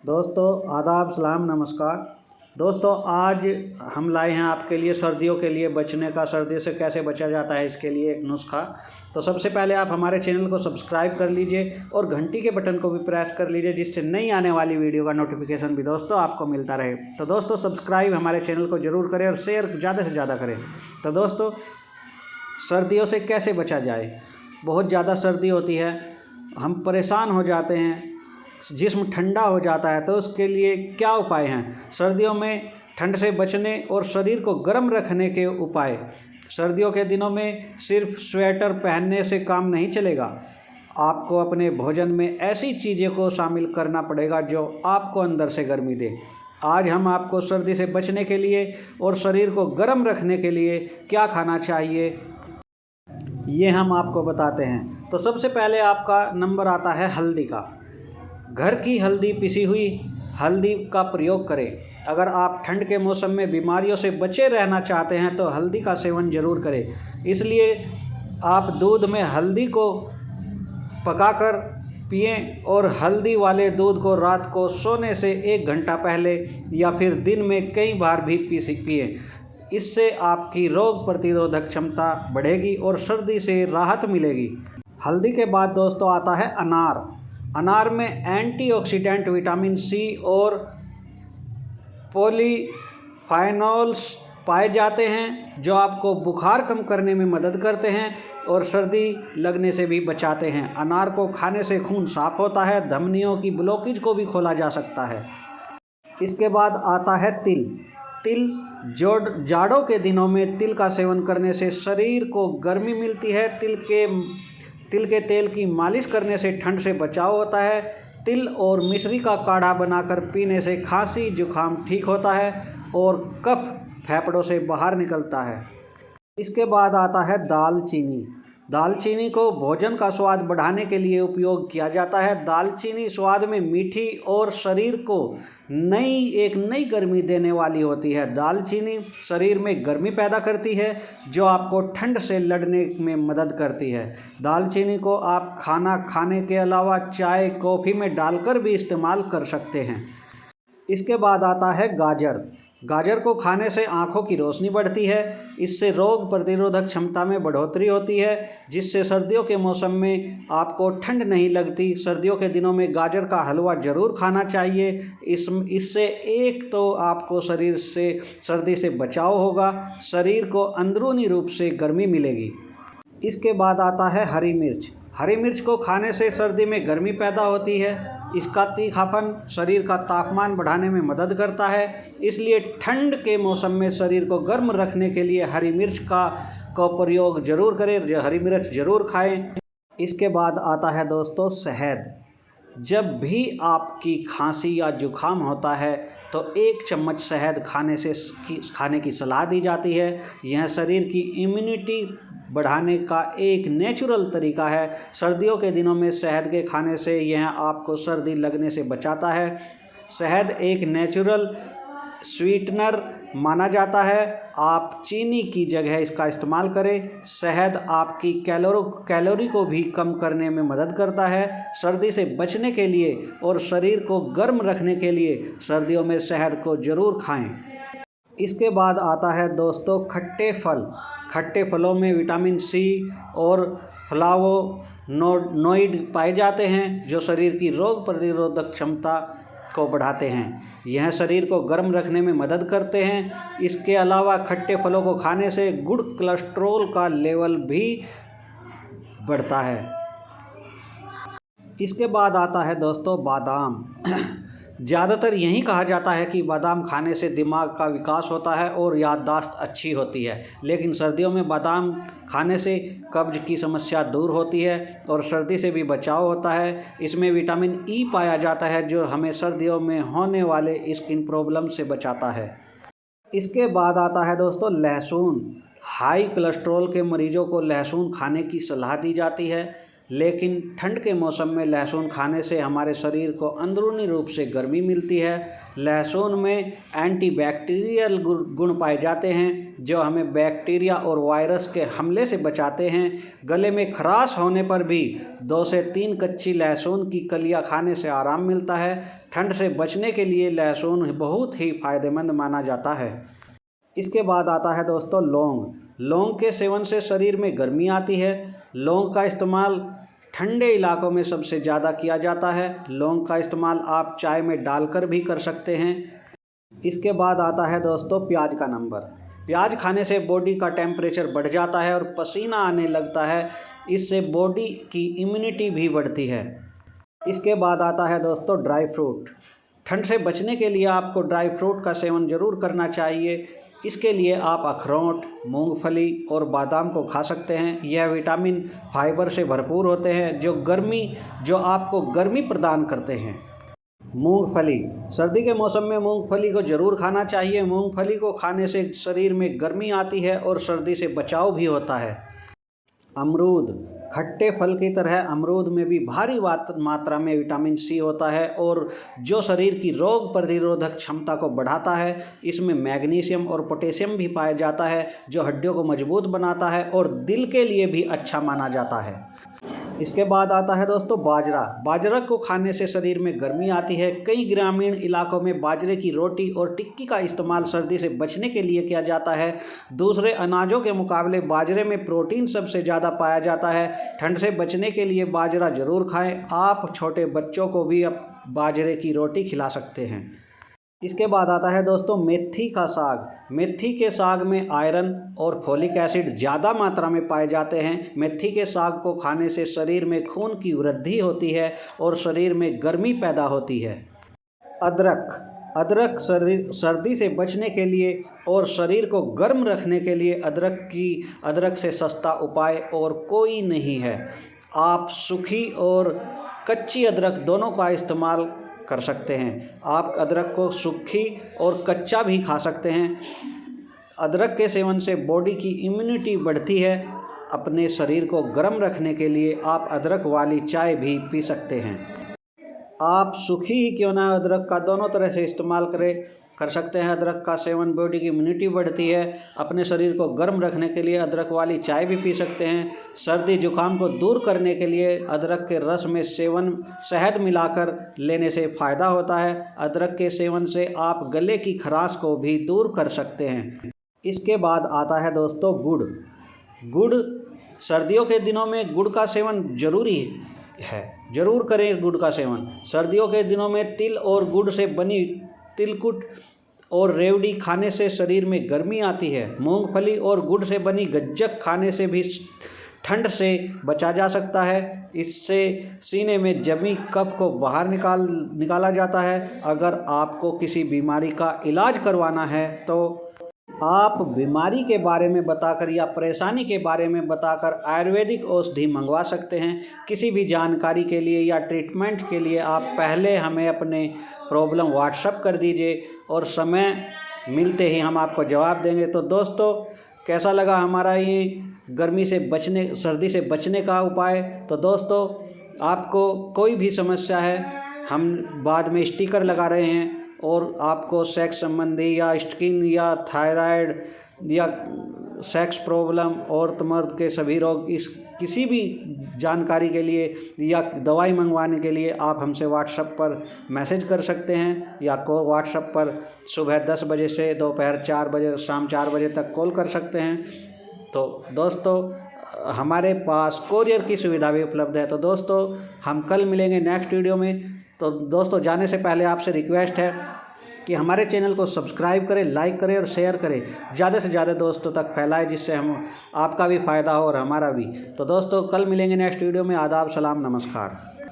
दोस्तों आदाब सलाम नमस्कार। दोस्तों आज हम लाए हैं आपके लिए सर्दियों के लिए बचने का, सर्दी से कैसे बचा जाता है इसके लिए एक नुस्खा। तो सबसे पहले आप हमारे चैनल को सब्सक्राइब कर लीजिए और घंटी के बटन को भी प्रेस कर लीजिए, जिससे नई आने वाली वीडियो का नोटिफिकेशन भी दोस्तों आपको मिलता रहे। तो दोस्तों सब्सक्राइब हमारे चैनल को ज़रूर करें और शेयर ज़्यादा से ज़्यादा करें। तो दोस्तों सर्दियों से कैसे बचा जाए। बहुत ज़्यादा सर्दी होती है, हम परेशान हो जाते हैं, जिस्म ठंडा हो जाता है। तो उसके लिए क्या उपाय हैं। सर्दियों में ठंड से बचने और शरीर को गर्म रखने के उपाय। सर्दियों के दिनों में सिर्फ स्वेटर पहनने से काम नहीं चलेगा, आपको अपने भोजन में ऐसी चीज़ें को शामिल करना पड़ेगा जो आपको अंदर से गर्मी दे। आज हम आपको सर्दी से बचने के लिए और शरीर को गर्म रखने के लिए क्या खाना चाहिए ये हम आपको बताते हैं। तो सबसे पहले आपका नंबर आता है हल्दी का। घर की हल्दी, पिसी हुई हल्दी का प्रयोग करें। अगर आप ठंड के मौसम में बीमारियों से बचे रहना चाहते हैं तो हल्दी का सेवन ज़रूर करें। इसलिए आप दूध में हल्दी को पकाकर पिएं और हल्दी वाले दूध को रात को सोने से 1 घंटा पहले या फिर दिन में कई बार भी पिएं। इससे आपकी रोग प्रतिरोधक क्षमता बढ़ेगी और सर्दी से राहत मिलेगी। हल्दी के बाद दोस्तों आता है अनार। अनार में एंटीऑक्सीडेंट विटामिन सी और पॉलीफेनोल्स पाए जाते हैं, जो आपको बुखार कम करने में मदद करते हैं और सर्दी लगने से भी बचाते हैं। अनार को खाने से खून साफ होता है, धमनियों की ब्लॉकेज को भी खोला जा सकता है। इसके बाद आता है तिल। तिल जाड़ों के दिनों में तिल का सेवन करने से शरीर को गर्मी मिलती है। तिल के तेल की मालिश करने से ठंड से बचाव होता है। तिल और मिश्री का काढ़ा बनाकर पीने से खांसी जुकाम ठीक होता है और कफ फेफड़ों से बाहर निकलता है। इसके बाद आता है दालचीनी। दालचीनी को भोजन का स्वाद बढ़ाने के लिए उपयोग किया जाता है। दालचीनी स्वाद में मीठी और शरीर को एक नई गर्मी देने वाली होती है। दालचीनी शरीर में गर्मी पैदा करती है, जो आपको ठंड से लड़ने में मदद करती है। दालचीनी को आप खाना खाने के अलावा चाय कॉफ़ी में डालकर भी इस्तेमाल कर सकते हैं। इसके बाद आता है गाजर। गाजर को खाने से आँखों की रोशनी बढ़ती है। इससे रोग प्रतिरोधक क्षमता में बढ़ोतरी होती है, जिससे सर्दियों के मौसम में आपको ठंड नहीं लगती। सर्दियों के दिनों में गाजर का हलवा ज़रूर खाना चाहिए। इससे एक तो आपको शरीर से सर्दी से बचाव होगा, शरीर को अंदरूनी रूप से गर्मी मिलेगी। इसके बाद आता है हरी मिर्च। हरी मिर्च को खाने से सर्दी में गर्मी पैदा होती है। इसका तीखापन शरीर का तापमान बढ़ाने में मदद करता है। इसलिए ठंड के मौसम में शरीर को गर्म रखने के लिए हरी मिर्च का प्रयोग ज़रूर करें, हरी मिर्च ज़रूर खाएं। इसके बाद आता है दोस्तों शहद। जब भी आपकी खांसी या जुखाम होता है तो 1 चम्मच शहद खाने की सलाह दी जाती है। यह शरीर की इम्यूनिटी बढ़ाने का एक नेचुरल तरीका है। सर्दियों के दिनों में शहद के खाने से यह आपको सर्दी लगने से बचाता है। शहद एक नेचुरल स्वीटनर माना जाता है। आप चीनी की जगह इसका इस्तेमाल करें। शहद आपकी कैलोरी को भी कम करने में मदद करता है। सर्दी से बचने के लिए और शरीर को गर्म रखने के लिए सर्दियों में शहद को ज़रूर खाएं। इसके बाद आता है दोस्तों खट्टे फल। खट्टे फलों में विटामिन सी और फ्लावोनोइड पाए जाते हैं, जो शरीर की रोग प्रतिरोधक क्षमता को बढ़ाते हैं। यह शरीर को गर्म रखने में मदद करते हैं। इसके अलावा खट्टे फलों को खाने से गुड कोलेस्ट्रॉल का लेवल भी बढ़ता है। इसके बाद आता है दोस्तों बादाम। ज़्यादातर यही कहा जाता है कि बादाम खाने से दिमाग का विकास होता है और याददाश्त अच्छी होती है, लेकिन सर्दियों में बादाम खाने से कब्ज की समस्या दूर होती है और सर्दी से भी बचाव होता है। इसमें विटामिन ई पाया जाता है, जो हमें सर्दियों में होने वाले स्किन प्रॉब्लम से बचाता है। इसके बाद आता है दोस्तों लहसुन। हाई कोलेस्ट्रॉल के मरीजों को लहसुन खाने की सलाह दी जाती है। लेकिन ठंड के मौसम में लहसुन खाने से हमारे शरीर को अंदरूनी रूप से गर्मी मिलती है। लहसुन में एंटीबैक्टीरियल गुण पाए जाते हैं जो हमें बैक्टीरिया और वायरस के हमले से बचाते हैं। गले में खराश होने पर भी 2 से 3 कच्ची लहसुन की कलियां खाने से आराम मिलता है। ठंड से बचने के लिए लहसुन बहुत ही फायदेमंद माना जाता है। इसके बाद आता है दोस्तों लौंग। लौंग के सेवन से शरीर में गर्मी आती है। लौंग का इस्तेमाल ठंडे इलाकों में सबसे ज़्यादा किया जाता है। लौंग का इस्तेमाल आप चाय में डालकर भी कर सकते हैं। इसके बाद आता है दोस्तों प्याज का नंबर। प्याज खाने से बॉडी का टेम्परेचर बढ़ जाता है और पसीना आने लगता है। इससे बॉडी की इम्यूनिटी भी बढ़ती है। इसके बाद आता है दोस्तों ड्राई फ्रूट। ठंड से बचने के लिए आपको ड्राई फ्रूट का सेवन ज़रूर करना चाहिए। इसके लिए आप अखरोट, मूंगफली और बादाम को खा सकते हैं। यह विटामिन फाइबर से भरपूर होते हैं जो आपको गर्मी प्रदान करते हैं। मूंगफली, सर्दी के मौसम में मूंगफली को ज़रूर खाना चाहिए। मूंगफली को खाने से शरीर में गर्मी आती है और सर्दी से बचाव भी होता है। अमरूद, खट्टे फल की तरह अमरूद में भी भारी मात्रा में विटामिन सी होता है और जो शरीर की रोग प्रतिरोधक क्षमता को बढ़ाता है। इसमें मैग्नीशियम और पोटेशियम भी पाया जाता है जो हड्डियों को मजबूत बनाता है और दिल के लिए भी अच्छा माना जाता है। इसके बाद आता है दोस्तों बाजरा। बाजरा को खाने से शरीर में गर्मी आती है। कई ग्रामीण इलाकों में बाजरे की रोटी और टिक्की का इस्तेमाल सर्दी से बचने के लिए किया जाता है। दूसरे अनाजों के मुकाबले बाजरे में प्रोटीन सबसे ज़्यादा पाया जाता है। ठंड से बचने के लिए बाजरा ज़रूर खाएं। आप छोटे बच्चों को भी बाजरे की रोटी खिला सकते हैं। इसके बाद आता है दोस्तों मेथी का साग। मेथी के साग में आयरन और फोलिक एसिड ज़्यादा मात्रा में पाए जाते हैं। मेथी के साग को खाने से शरीर में खून की वृद्धि होती है और शरीर में गर्मी पैदा होती है। अदरक सर्दी से बचने के लिए और शरीर को गर्म रखने के लिए अदरक से सस्ता उपाय और कोई नहीं है। आप सूखी और कच्ची अदरक दोनों का इस्तेमाल कर सकते हैं। आप अदरक को सूखी और कच्चा भी खा सकते हैं। अदरक के सेवन से बॉडी की इम्यूनिटी बढ़ती है। अपने शरीर को गर्म रखने के लिए आप अदरक वाली चाय भी पी सकते हैं। आप सूखी ही क्यों ना अदरक का दोनों तरह से इस्तेमाल कर सकते हैं। अदरक का सेवन बॉडी की इम्यूनिटी बढ़ती है। अपने शरीर को गर्म रखने के लिए अदरक वाली चाय भी पी सकते हैं। सर्दी जुकाम को दूर करने के लिए अदरक के रस में शहद मिलाकर लेने से फ़ायदा होता है। अदरक के सेवन से आप गले की खराश को भी दूर कर सकते हैं। इसके बाद आता है दोस्तों गुड़। सर्दियों के दिनों में गुड़ का सेवन ज़रूरी है। ज़रूर करें गुड़ का सेवन। सर्दियों के दिनों में तिल और गुड़ से बनी तिलकुट और रेवड़ी खाने से शरीर में गर्मी आती है। मूंगफली और गुड़ से बनी गज्जक खाने से भी ठंड से बचा जा सकता है। इससे सीने में जमी कफ को बाहर निकाला जाता है। अगर आपको किसी बीमारी का इलाज करवाना है तो आप बीमारी के बारे में बताकर या परेशानी के बारे में बताकर आयुर्वेदिक औषधि मंगवा सकते हैं। किसी भी जानकारी के लिए या ट्रीटमेंट के लिए आप पहले हमें अपने प्रॉब्लम व्हाट्सएप कर दीजिए और समय मिलते ही हम आपको जवाब देंगे। तो दोस्तों कैसा लगा हमारा ये सर्दी से बचने का उपाय। तो दोस्तों आपको कोई भी समस्या है हम बाद में स्टिकर लगा रहे हैं और आपको सेक्स संबंधी या स्किन या थायराइड या सेक्स प्रॉब्लम और मर्द के सभी रोग किसी भी जानकारी के लिए या दवाई मंगवाने के लिए आप हमसे व्हाट्सएप पर मैसेज कर सकते हैं या व्हाट्सएप पर सुबह 10 बजे से दोपहर 4 बजे शाम 4 बजे तक कॉल कर सकते हैं। तो दोस्तों हमारे पास कोरियर की सुविधा भी उपलब्ध है। तो दोस्तों हम कल मिलेंगे नेक्स्ट वीडियो में। तो दोस्तों जाने से पहले आपसे रिक्वेस्ट है कि हमारे चैनल को सब्सक्राइब करें, लाइक करें और शेयर करें। ज़्यादा से ज़्यादा दोस्तों तक फैलाएं जिससे आपका भी फ़ायदा हो और हमारा भी। तो दोस्तों कल मिलेंगे नेक्स्ट वीडियो में। आदाब, सलाम, नमस्कार।